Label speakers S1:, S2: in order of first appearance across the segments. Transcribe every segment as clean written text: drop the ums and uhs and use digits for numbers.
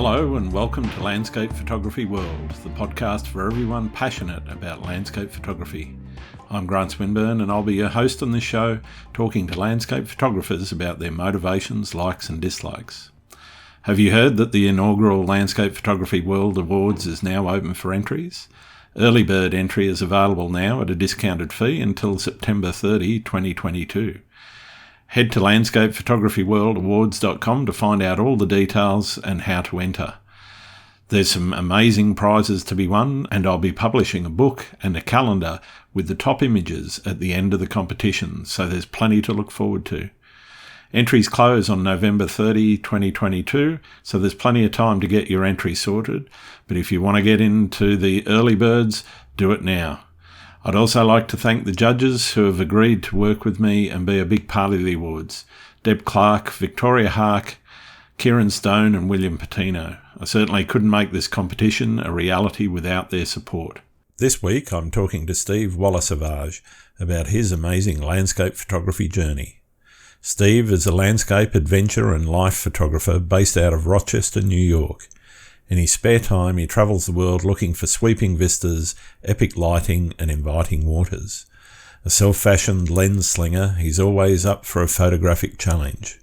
S1: Hello and welcome to Landscape Photography World, the podcast for everyone passionate about landscape photography. I'm Grant Swinburne and I'll be your host on this show, talking to landscape photographers about their motivations, likes and dislikes. Have you heard that the inaugural Landscape Photography World Awards is now open for entries? Early bird entry is available now at a discounted fee until September 30, 2022. Head to landscapephotographyworldawards.com to find out all the details and how to enter. There's some amazing prizes to be won, and I'll be publishing a book and a calendar with the top images at the end of the competition, so there's plenty to look forward to. Entries close on November 30, 2022, so there's plenty of time to get your entry sorted, but if you want to get into the early birds, do it now. I'd also like to thank the judges who have agreed to work with me and be a big part of the awards. Deb Clark, Victoria Hark, Kieran Stone and William Patino. I certainly couldn't make this competition a reality without their support. This week I'm talking to Steve Walasavage about his amazing landscape photography journey. Steve is a landscape, adventure and life photographer based out of Rochester, New York. In his spare time, he travels the world looking for sweeping vistas, epic lighting and inviting waters. A self-fashioned lens slinger, he's always up for a photographic challenge.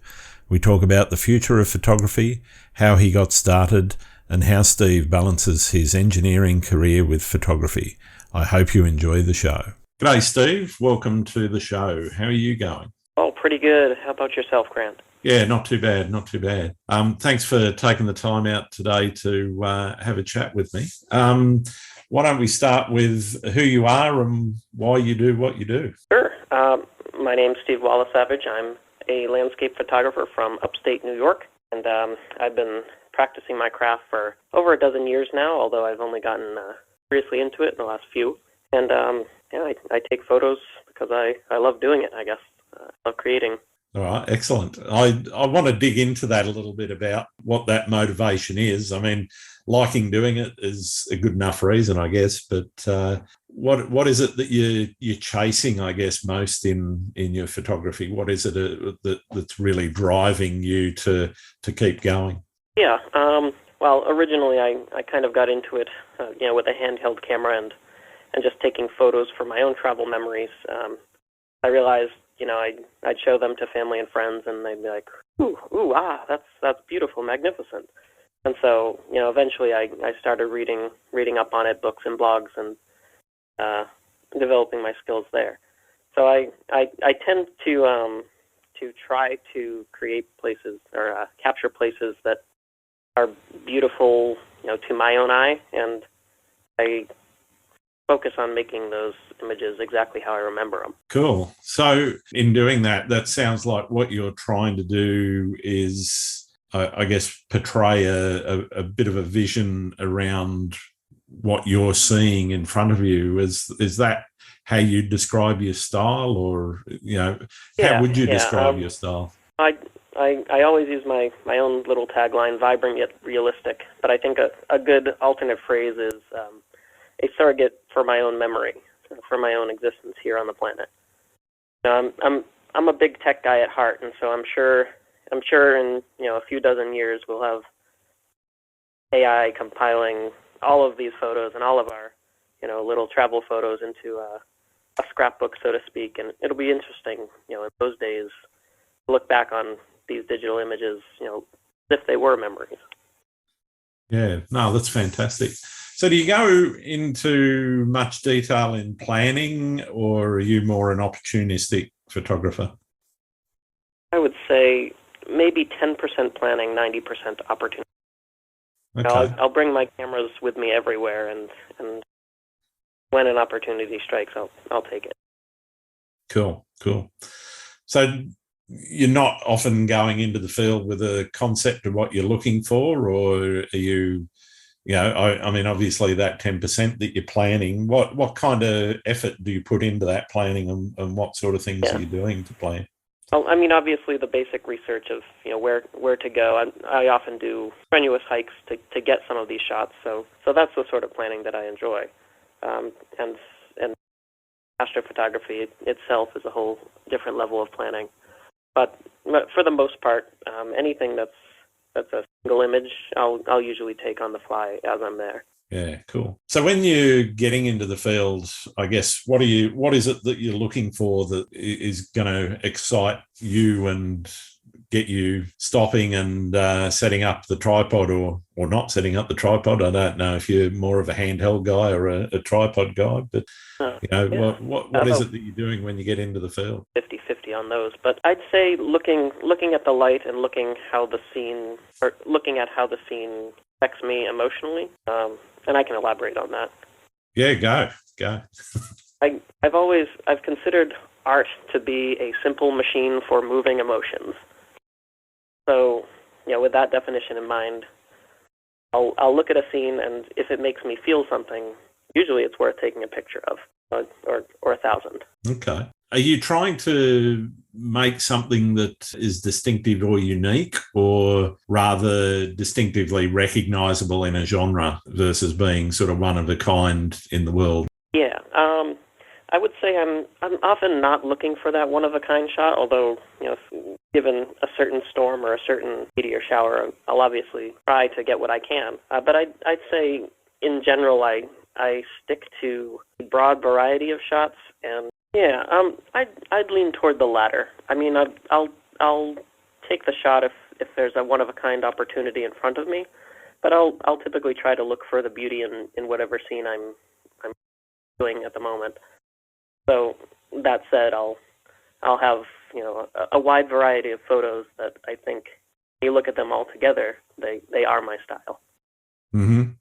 S1: We talk about the future of photography, how he got started, and how Steve balances his engineering career with photography. I hope you enjoy the show. G'day, Steve. Welcome to the show. How are you going?
S2: Oh, pretty good. How about yourself, Grant?
S1: Yeah, not too bad, not too bad. Thanks for taking the time out today to have a chat with me. Why don't we start with who you are and why you do what you do?
S2: Sure. My name's Steve Walasavage. I'm a landscape photographer from upstate New York, and I've been practicing my craft for over a dozen years now, although I've only gotten seriously into it in the last few. And I take photos because I love doing it, I guess. I love creating.
S1: All right, excellent. I want to dig into that a little bit about what that motivation is. I mean, liking doing it is a good enough reason, I guess, but what is it that you're chasing, I guess, most in your photography? What is it that's really driving you to keep going?
S2: Yeah, well, originally I kind of got into it, with a handheld camera and just taking photos for my own travel memories. I realized, I'd show them to family and friends, and they'd be like, that's beautiful, magnificent. And so, eventually I started reading up on it, books and blogs, and developing my skills there. So I tend to try to create places or capture places that are beautiful, to my own eye, and I focus on making those images exactly how I remember them.
S1: Cool. So in doing that, that sounds like what you're trying to do is, I guess, portray a bit of a vision around what you're seeing in front of you. Is that how you describe your style, or how would you describe your style?
S2: I always use my own little tagline, vibrant yet realistic. But I think a good alternate phrase is a surrogate for my own memory, for my own existence here on the planet. I'm a big tech guy at heart, and so I'm sure in a few dozen years we'll have AI compiling all of these photos and all of our little travel photos into a scrapbook, so to speak, and it'll be interesting in those days to look back on these digital images as if they were memories.
S1: Yeah, no, that's fantastic. So do you go into much detail in planning, or are you more an opportunistic photographer?
S2: I would say maybe 10% planning, 90% opportunity.
S1: Okay.
S2: I'll bring my cameras with me everywhere, and when an opportunity strikes, I'll take it. Cool.
S1: So you're not often going into the field with a concept of what you're looking for, or are you... I mean, obviously that 10% that you're planning, what kind of effort do you put into that planning, and what sort of things are you doing to plan?
S2: Well, I mean, obviously the basic research of, where to go. I often do strenuous hikes to get some of these shots. So that's the sort of planning that I enjoy. And astrophotography itself is a whole different level of planning. But for the most part, anything that's a single image I'll usually take on the fly as I'm there.
S1: Yeah, cool. So when you're getting into the field, I guess, what is it that you're looking for that is going to excite you and get you stopping and setting up the tripod or not setting up the tripod? I don't know if you're more of a handheld guy or a tripod guy, but what is it that you're doing when you get into the field?
S2: 50-50 on those, but I'd say looking at the light and looking at how the scene affects me emotionally. And I can elaborate on that.
S1: Yeah, go.
S2: I've considered art to be a simple machine for moving emotions. So, with that definition in mind, I'll look at a scene, and if it makes me feel something, usually it's worth taking a picture of, or 1,000.
S1: Okay. Are you trying to make something that is distinctive or unique, or rather distinctively recognisable in a genre versus being sort of one of a kind in the world?
S2: Yeah, I would say I'm often not looking for that one of a kind shot. Although given a certain storm or a certain meteor shower, I'll obviously try to get what I can. But I'd say in general I stick to a broad variety of shots. And yeah, I'd lean toward the latter. I mean, I'll take the shot if there's a one-of-a-kind opportunity in front of me, but I'll typically try to look for the beauty in whatever scene I'm doing at the moment. So that said, I'll have a wide variety of photos that I think, when you look at them all together, they are my style.
S1: Mm-hmm.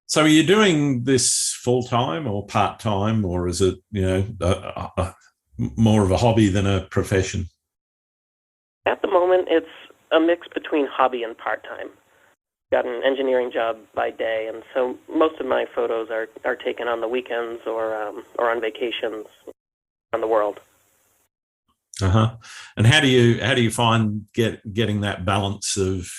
S1: So are you doing this full-time or part-time, or is it, more of a hobby than a profession?
S2: At the moment, it's a mix between hobby and part-time. Got an engineering job by day, and so most of my photos are taken on the weekends or on vacations around the world.
S1: And how do you find getting that balance of,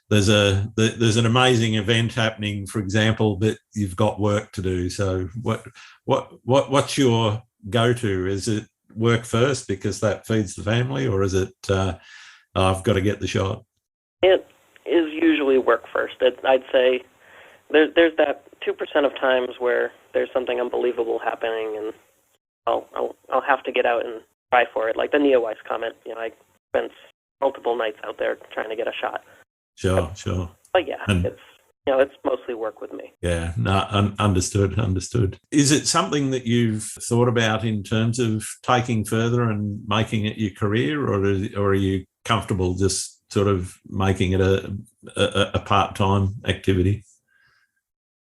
S1: there's an amazing event happening, for example, but you've got work to do. So what's your go-to? Is it work first because that feeds the family, or is it I've got to get the shot?
S2: It is usually work first. I'd say there's that 2% of times where there's something unbelievable happening, and I'll have to get out and try for it. Like the Neowise comet, I spent multiple nights out there trying to get a shot.
S1: Sure.
S2: But yeah, it's mostly work with me.
S1: Yeah, no, understood. Is it something that you've thought about in terms of taking further and making it your career, or are you comfortable just sort of making it a part-time activity?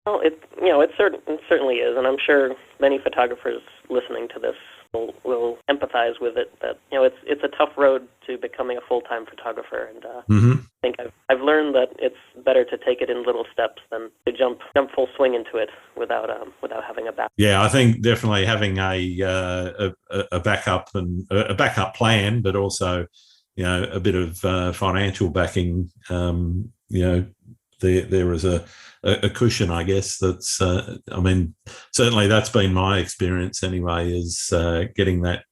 S2: Well, it certainly is, and I'm sure many photographers listening to this will empathize with it. That it's a tough road to becoming a full-time photographer, and I think I've learned that it's better to take it in little steps than to jump full swing into it without having a back.
S1: Yeah, I think definitely having a backup and a backup plan, but also a bit of financial backing. There is a cushion, I guess. That's certainly that's been my experience anyway. Is getting that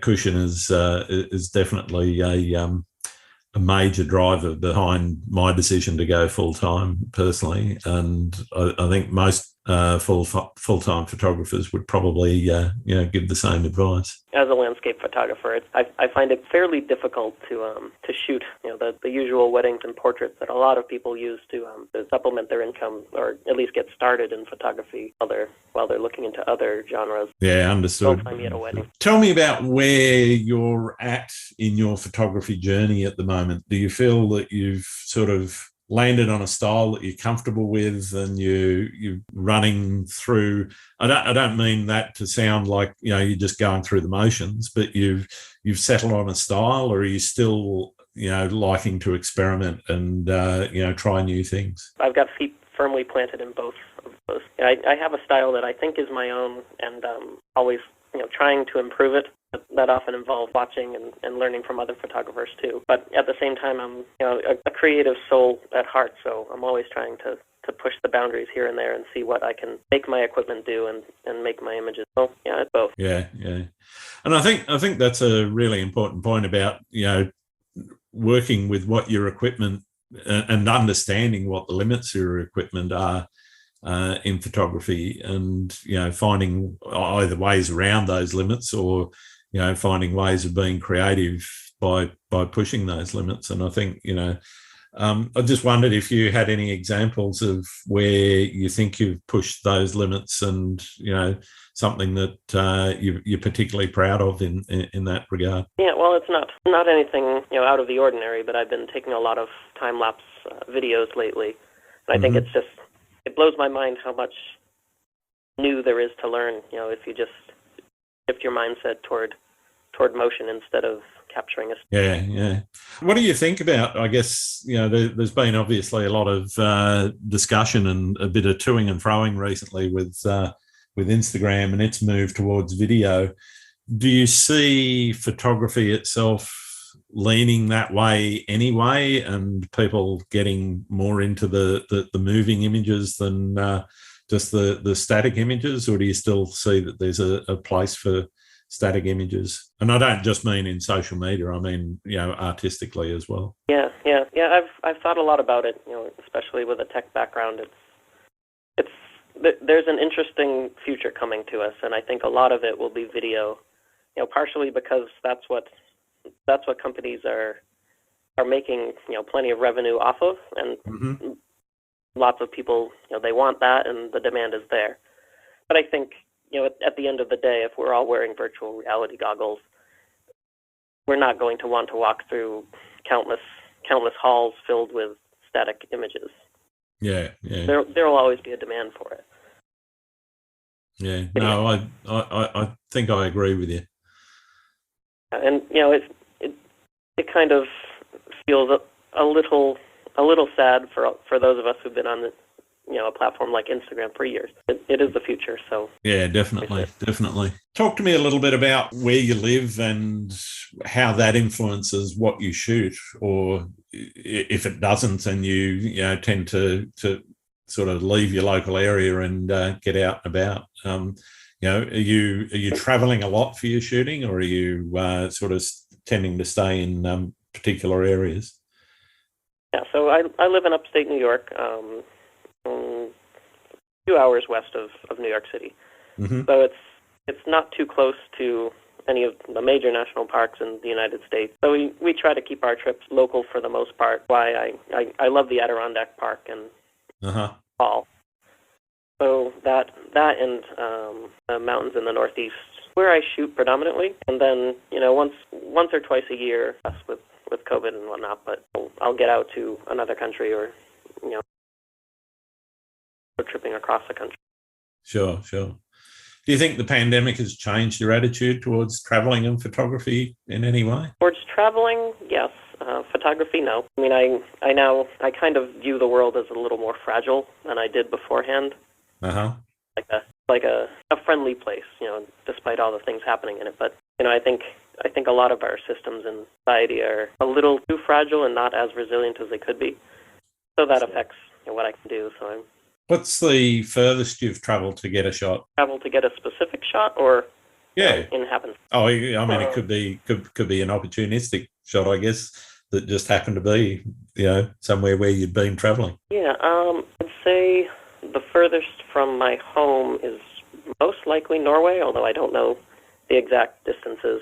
S1: cushion is definitely a major driver behind my decision to go full time personally, and I think most full-time photographers would probably give the same advice.
S2: As a landscape photographer, I find it fairly difficult to shoot the usual weddings and portraits that a lot of people use to supplement their income, or at least get started in photography while they're looking into other genres.
S1: Yeah, understood.
S2: Don't find me at a wedding.
S1: Tell me about where you're at in your photography journey at the moment. Do you feel that you've sort of landed on a style that you're comfortable with, and you're running through? I don't mean that to sound like you're just going through the motions, but you've settled on a style, or are you still liking to experiment and try new things?
S2: I've got feet firmly planted in both of those. I have a style that I think is my own, and always trying to improve it. That often involves watching and learning from other photographers too. But at the same time, I'm a creative soul at heart, so I'm always trying to push the boundaries here and there and see what I can make my equipment do and make my images. So yeah, it's both.
S1: Yeah. And I think that's a really important point about working with what your equipment and understanding what the limits of your equipment are in photography, and finding either ways around those limits, or finding ways of being creative by pushing those limits. And I think I just wondered if you had any examples of where you think you've pushed those limits, and something that you're particularly proud of in that regard.
S2: Yeah, well, it's not anything out of the ordinary, but I've been taking a lot of time lapse videos lately, and I think it blows my mind how much new there is to learn. If you just shift your mindset toward motion instead of capturing a.
S1: Yeah. What do you think about, I guess, there's been obviously a lot of discussion and a bit of toing and froing recently with Instagram and its move towards video. Do you see photography itself leaning that way anyway, and people getting more into the moving images than just the static images, or do you still see that there's a place for static images? And I don't just mean in social media, I mean artistically as well.
S2: Yeah. I've thought a lot about it, especially with a tech background. There's an interesting future coming to us, and I think a lot of it will be video. Partially because that's what companies are making plenty of revenue off of, and lots of people they want that, and the demand is there. But I think at the end of the day, if we're all wearing virtual reality goggles, we're not going to want to walk through countless halls filled with static images.
S1: Yeah.
S2: There will always be a demand for it.
S1: Yeah. No, I think I agree with you.
S2: And it kind of feels a little sad for those of us who've been on a platform like Instagram for years. It is the future, so.
S1: Yeah, definitely. Talk to me a little bit about where you live and how that influences what you shoot, or if it doesn't, and you tend to sort of leave your local area and get out and about. Are you traveling a lot for your shooting, or are you sort of tending to stay in particular areas?
S2: Yeah, so I live in upstate New York, 2 hours west of New York City. So it's not too close to any of the major national parks in the United States. So we try to keep our trips local for the most part. Why I love the Adirondack Park and fall. So that and the mountains in the Northeast, where I shoot predominantly, and then once or twice a year, with COVID and whatnot. But I'll get out to another country, or tripping across the country.
S1: Sure. Do you think the pandemic has changed your attitude towards traveling and photography in any way?
S2: Towards traveling, yes. Photography, no. I mean, I kind of view the world as a little more fragile than I did beforehand. Like a friendly place, despite all the things happening in it. But I think a lot of our systems in society are a little too fragile and not as resilient as they could be. So that affects what I can do. So
S1: what's the furthest you've travelled to get a shot?
S2: Travel to get a specific shot, or in happens?
S1: Oh, I mean, it could be an opportunistic shot, I guess, that just happened to be somewhere where you'd been travelling.
S2: Yeah, I'd say the furthest from my home is most likely Norway, although I don't know the exact distances.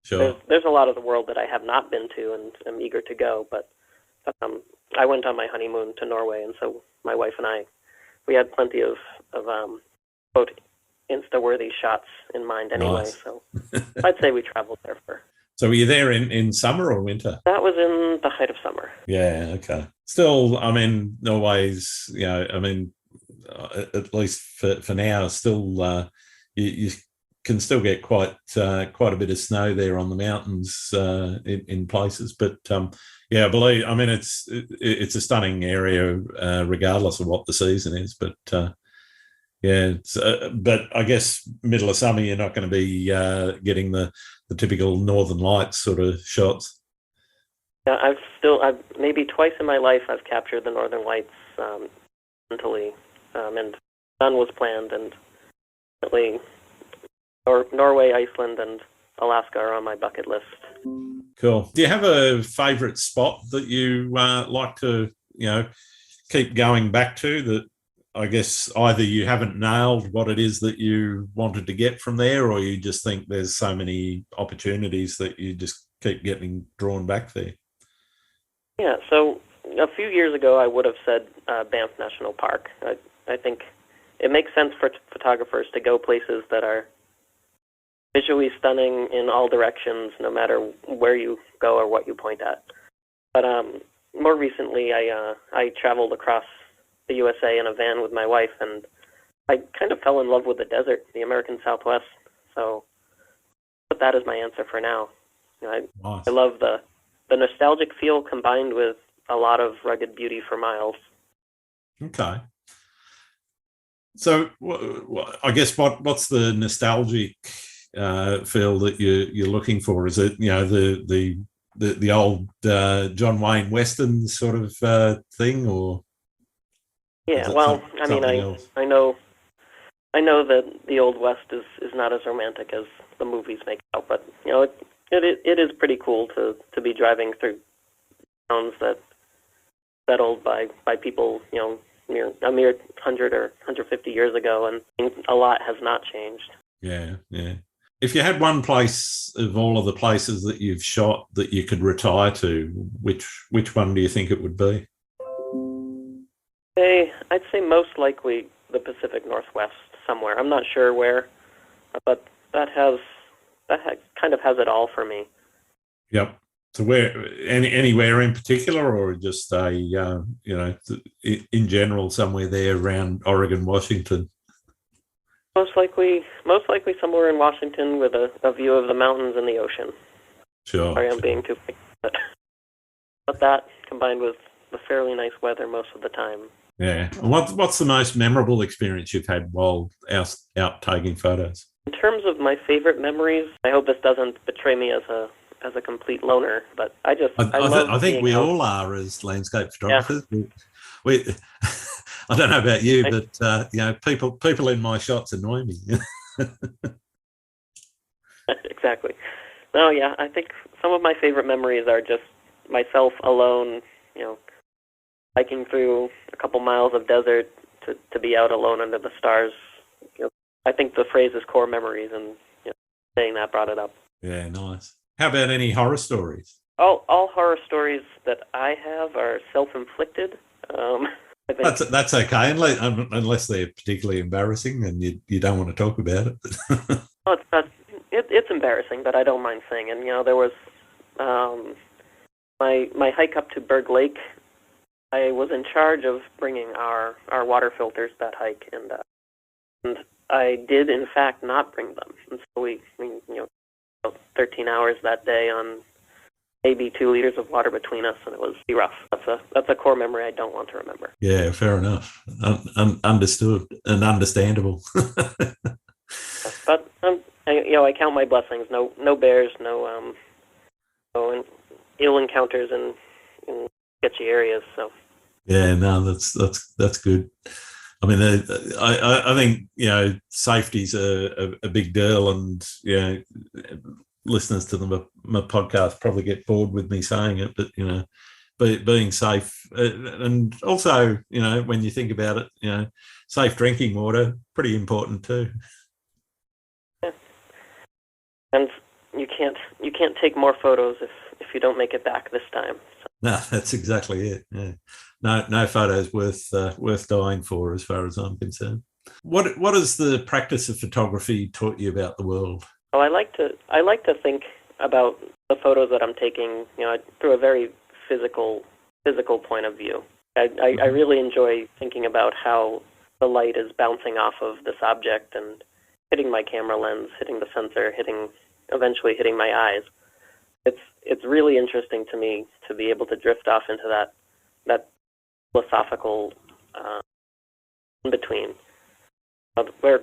S1: Sure.
S2: There's a lot of the world that I have not been to and am eager to go, but I went on my honeymoon to Norway, and so my wife and we had plenty of quote Insta-worthy shots in mind anyway.
S1: Nice.
S2: So I'd say we traveled there for.
S1: So were you there in summer or winter?
S2: That was in the height of summer.
S1: Yeah, okay. Still, I mean, Norway's, at least for now, still you can still get quite a bit of snow there on the mountains in places. But I believe, I mean, it's a stunning area regardless of what the season is. But but I guess middle of summer you're not going to be getting the typical Northern Lights sort of shots.
S2: Yeah, I've maybe twice in my life I've captured the Northern Lights mentally, and none was planned, and definitely Norway, Iceland, and Alaska are on my bucket list.
S1: Cool. Do you have a favourite spot that you like to, keep going back to, that I guess either you haven't nailed what it is that you wanted to get from there, or you just think there's so many opportunities that you just keep getting drawn back there?
S2: Yeah, so a few years ago I would have said Banff National Park. I think it makes sense for photographers to go places that are visually stunning in all directions, no matter where you go or what you point at. But more recently, I traveled across the USA in a van with my wife, and I kind of fell in love with the desert, the American Southwest. So put that as my answer for now.
S1: Nice.
S2: I love the nostalgic feel combined with a lot of rugged beauty for miles.
S1: Okay. So I guess what's the nostalgic feel that you're looking for? Is it the old John Wayne Western sort of thing, or?
S2: Yeah, well, I mean, I know that the Old West is not as romantic as the movies make out, but it is pretty cool to be driving through towns that settled by people a mere 100 or 150 years ago, and a lot has not changed.
S1: Yeah, yeah. If you had one place of all of the places that you've shot that you could retire to, which one do you think it would be?
S2: I'd say most likely the Pacific Northwest somewhere. I'm not sure where, but that kind of has it all for me.
S1: Yep. So where, anywhere in particular, or just in general somewhere there around Oregon, Washington?
S2: Most likely somewhere in Washington with a view of the mountains and the ocean.
S1: Sure.
S2: Sorry, I'm being too picky, but that combined with the fairly nice weather most of the time.
S1: Yeah. What's the most memorable experience you've had while out taking photos?
S2: In terms of my favorite memories, I hope this doesn't betray me as a complete loner, but I
S1: think we all are as landscape photographers. Yeah. We I don't know about you, but people in my shots annoy me.
S2: Exactly. No, yeah, I think some of my favorite memories are just myself alone, hiking through a couple miles of desert to be out alone under the stars. I think the phrase is core memories, and saying that brought it up.
S1: Yeah, nice. How about any horror stories?
S2: All horror stories that I have are self-inflicted.
S1: That's okay, unless they're particularly embarrassing and you don't want to talk about it.
S2: Well, it's embarrassing, but I don't mind saying. And there was my hike up to Berg Lake. I was in charge of bringing our water filters that hike, and I did in fact not bring them. And so we 13 hours that day on maybe 2 liters of water between us, and it was rough. That's a core memory I don't want to remember.
S1: Yeah, fair enough. Understood and understandable.
S2: But I count my blessings. No bears, no ill encounters in sketchy areas. So
S1: yeah, no, that's good. I mean, I think safety's a big deal, and listeners to my podcast probably get bored with me saying it, but being safe, and also when you think about it, safe drinking water, pretty important too.
S2: Yeah. And you can't take more photos if you don't make it back this time. So.
S1: No, that's exactly it. Yeah. No photos worth dying for, as far as I'm concerned. What has the practice of photography taught you about the world?
S2: Oh, I like to think about the photos that I'm taking, through a very physical point of view. I really enjoy thinking about how the light is bouncing off of this object and hitting my camera lens, hitting the sensor, eventually hitting my eyes. It's really interesting to me to be able to drift off into that philosophical in between, where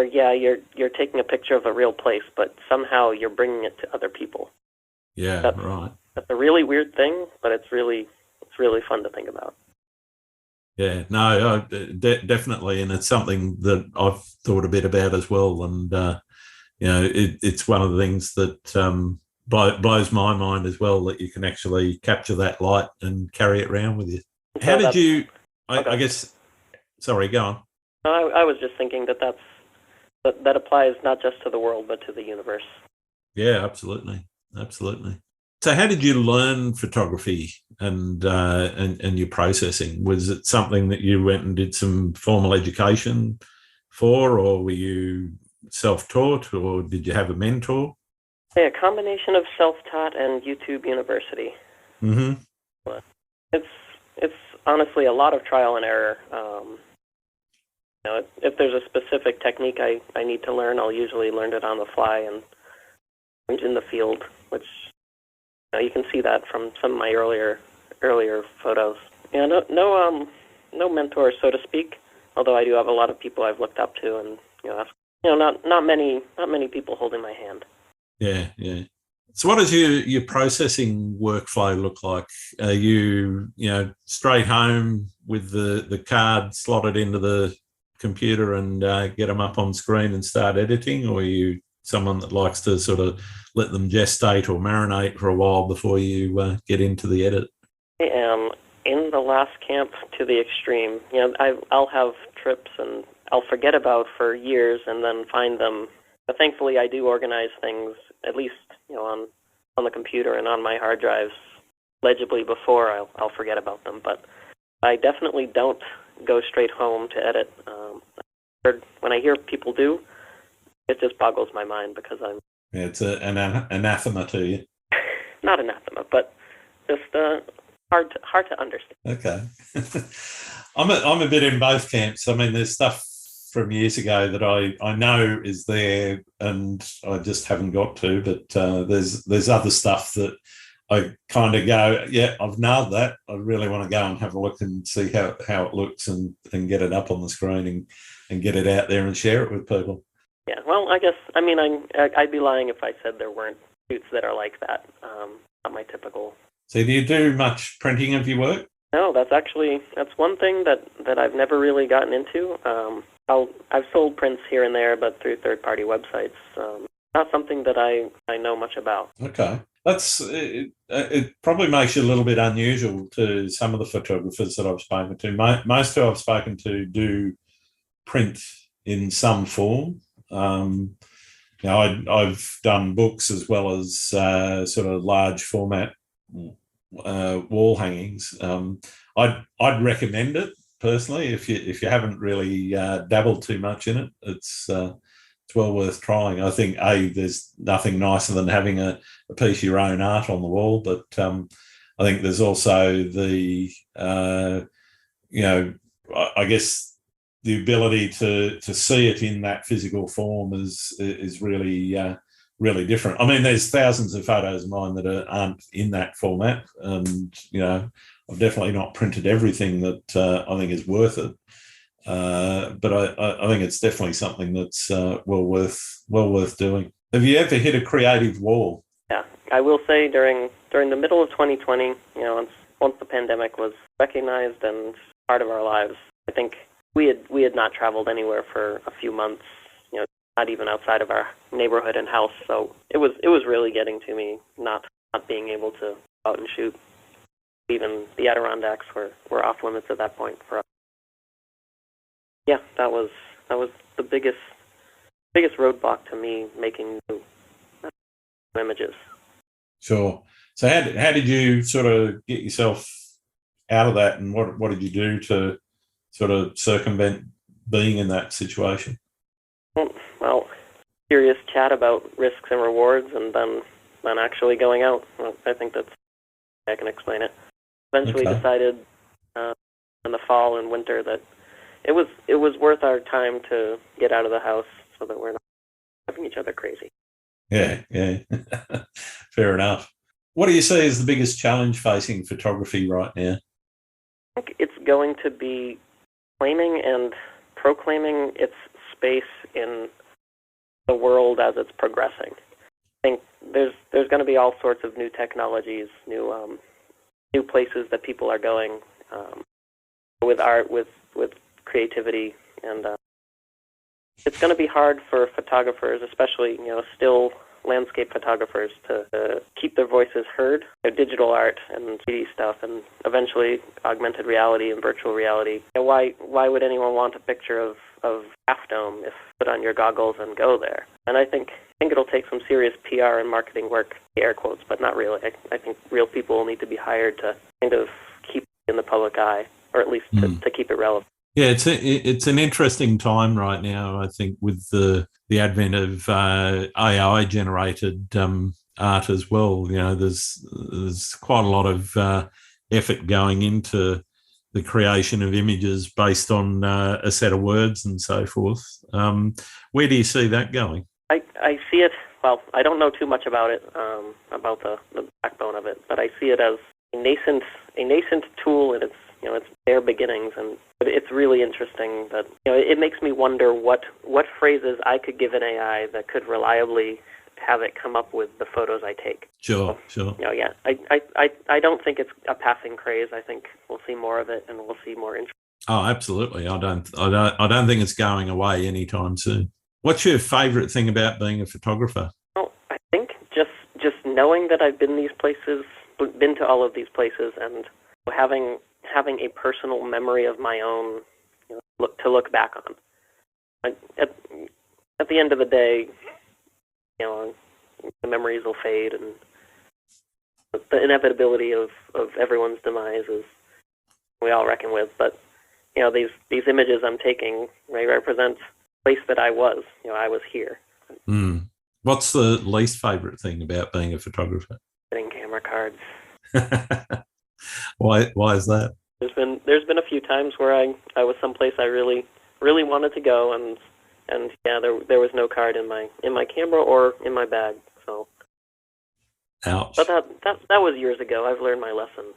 S2: you're taking a picture of a real place, but somehow you're bringing it to other people.
S1: Yeah, right.
S2: That's a really weird thing, but it's really fun to think about.
S1: Yeah, no, definitely, and it's something that I've thought a bit about as well. And it's one of the things that blows my mind as well that you can actually capture that light and carry it around with you.
S2: So
S1: How did
S2: that's
S1: you?
S2: okay.
S1: I guess. Sorry, go on.
S2: I was just thinking that applies not just to the world but to the universe.
S1: Yeah, absolutely, absolutely. So, how did you learn photography and your processing? Was it something that you went and did some formal education for, or were you self-taught, or did you have a mentor?
S2: Yeah, a combination of self-taught and YouTube University.
S1: Mm-hmm.
S2: But it's honestly a lot of trial and error. If there's a specific technique I need to learn, I'll usually learn it on the fly and in the field, which you can see that from some of my earlier photos. Yeah, no mentor, so to speak. Although I do have a lot of people I've looked up to, and not many people holding my hand.
S1: Yeah, yeah. So, what does your processing workflow look like? Are you straight home with the card slotted into the computer and get them up on screen and start editing, or are you someone that likes to sort of let them gestate or marinate for a while before you get into the edit?
S2: I am in the last camp to the extreme. I'll have trips and I'll forget about for years and then find them. But thankfully, I do organize things at least on the computer and on my hard drives legibly before I'll forget about them. But I definitely don't go straight home to edit. When I hear people do, it just boggles my mind because I'm...
S1: Yeah, it's an anathema to you.
S2: Not anathema, but just hard to understand.
S1: Okay. I'm a bit in both camps. I mean, there's stuff from years ago that I know is there and I just haven't got to, but there's other stuff that I kind of go, yeah, I've nailed that. I really want to go and have a look and see how it looks and get it up on the screen and get it out there and share it with people.
S2: Yeah, well, I'd be lying if I said there weren't shoots that are like that. Not my typical.
S1: So do you do much printing of your work?
S2: No, that's one thing that I've never really gotten into. I've sold prints here and there, but through third-party websites. Not something that I know much about.
S1: Okay. It probably makes you a little bit unusual to some of the photographers that I've spoken to. Most who I've spoken to do print in some form. I've done books as well as sort of large format wall hangings. I'd recommend it personally if you haven't really dabbled too much in it. It's well worth trying. I think there's nothing nicer than having a piece of your own art on the wall, but I think there's also the I guess the ability to see it in that physical form is really really different. I mean, there's thousands of photos of mine that aren't in that format, and I've definitely not printed everything that I think is worth it. But I think it's definitely something that's well worth doing. Have you ever hit a creative wall?
S2: Yeah, I will say during the middle of 2020, once the pandemic was recognized and part of our lives, I think we had not traveled anywhere for a few months, not even outside of our neighborhood and house. So it was really getting to me, not being able to go out and shoot. Even the Adirondacks were off limits at that point for us. Yeah, that was the biggest roadblock to me making new images.
S1: Sure. So how did you sort of get yourself out of that, and what did you do to sort of circumvent being in that situation?
S2: Well, serious chat about risks and rewards, and then actually going out. Well, I think I can explain it. Eventually decided in the fall and winter that it was worth our time to get out of the house so that we're not driving each other crazy.
S1: Yeah. Fair enough. What do you see as the biggest challenge facing photography right now?
S2: I think it's going to be claiming and proclaiming its space in the world as it's progressing. I think there's going to be all sorts of new technologies, new places that people are going with art, with creativity, and it's going to be hard for photographers, especially still landscape photographers to keep their voices heard. Digital art and 3D stuff, and eventually augmented reality and virtual reality. Why would anyone want a picture of Half Dome if you put on your goggles and go there? And I think it'll take some serious PR and marketing work, air quotes, but not really. I think real people will need to be hired to kind of keep it in the public eye, or at least to keep it relevant.
S1: Yeah, it's an interesting time right now, I think, with the advent of AI generated art as well. There's quite a lot of effort going into the creation of images based on a set of words and so forth. Where do you see that going?
S2: I see it. Well, I don't know too much about it, about the backbone of it, but I see it as a nascent tool in its bare beginnings, and it's really interesting that it makes me wonder what phrases I could give an AI that could reliably have it come up with the photos I take.
S1: Sure.
S2: Yeah. I don't think it's a passing craze. I think we'll see more of it, and we'll see more interest.
S1: Oh, absolutely. I don't think it's going away anytime soon. What's your favourite thing about being a photographer?
S2: Well, I think just knowing that I've been to all of these places, and having a personal memory of my own to look back on. At the end of the day, the memories will fade, and the inevitability of everyone's demise is we all reckon with. But these images I'm taking, they represent the place that I was. I was here.
S1: What's the least favourite thing about being a photographer?
S2: Getting camera cards.
S1: Why is that?
S2: There's been a few times where I was someplace I really wanted to go, and there was no card in my camera or in my bag. So,
S1: ouch.
S2: But that was years ago. I've learned my lesson.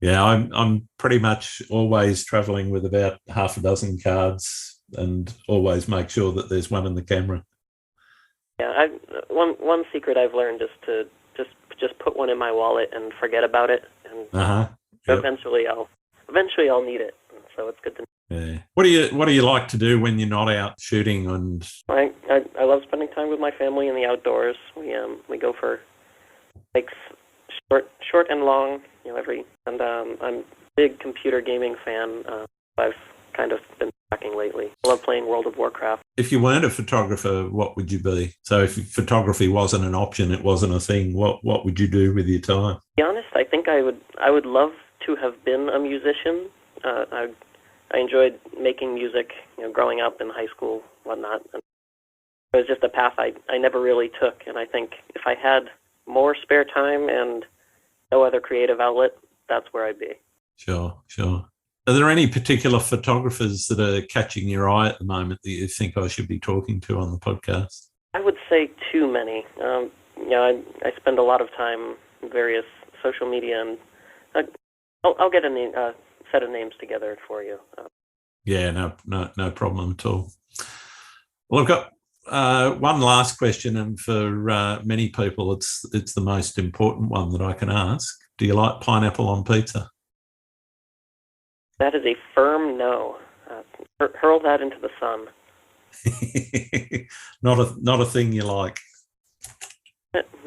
S1: Yeah, I'm pretty much always travelling with about half a dozen cards, and always make sure that there's one in the camera.
S2: Yeah, one secret I've learned is to just put one in my wallet and forget about it, and eventually I'll need it. So it's good to know.
S1: Yeah. What do you like to do when you're not out shooting? And
S2: I love spending time with my family in the outdoors. We go for hikes, short and long. I'm a big computer gaming fan. I've kind of been tracking lately. I love playing World of Warcraft.
S1: If you weren't a photographer, what would you be? So if photography wasn't an option, it wasn't a thing, what would you do with your time?
S2: To be honest, I think I would love to have been a musician. I enjoyed making music, growing up in high school, whatnot. And it was just a path I never really took. And I think if I had more spare time and no other creative outlet, that's where I'd be.
S1: Sure. Are there any particular photographers that are catching your eye at the moment that you think I should be talking to on the podcast?
S2: I would say too many. I spend a lot of time in various social media, and I'll get a set of names together for you.
S1: Yeah, no problem at all. Well, I've got one last question, and for many people, it's the most important one that I can ask. Do you like pineapple on pizza?
S2: That is a firm no. Hurl that into the sun.
S1: Not a thing you like.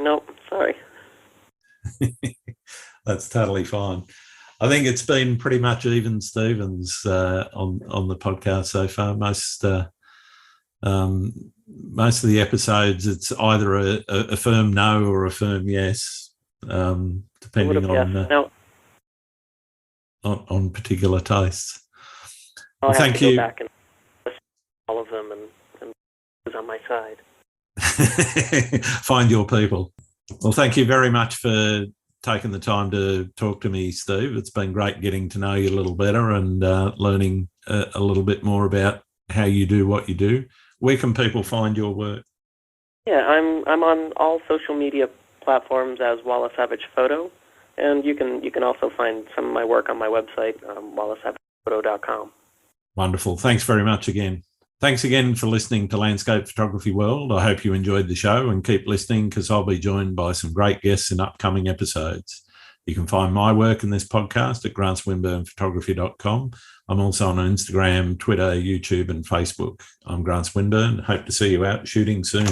S2: No, sorry.
S1: That's totally fine. I think it's been pretty much even Stevens on the podcast so far. Most of the episodes, it's either a firm no or a firm yes, depending on particular tastes.
S2: I'll have
S1: thank
S2: to
S1: you.
S2: Go back and listen to all of them and who's on my side.
S1: Find your people. Well, thank you very much for taking the time to talk to me, Steve. It's been great getting to know you a little better and learning a little bit more about how you do what you do. Where can people find your work?
S2: Yeah, I'm on all social media platforms as Walasavage Photo, and you can also find some of my work on my website, walasavagephoto.com.
S1: Wonderful. Thanks very much again. Thanks again for listening to Landscape Photography World. I hope you enjoyed the show, and keep listening because I'll be joined by some great guests in upcoming episodes. You can find my work in this podcast at grantswinburnphotography.com. I'm also on Instagram, Twitter, YouTube and Facebook. I'm Grant Swinburne. Hope to see you out shooting soon.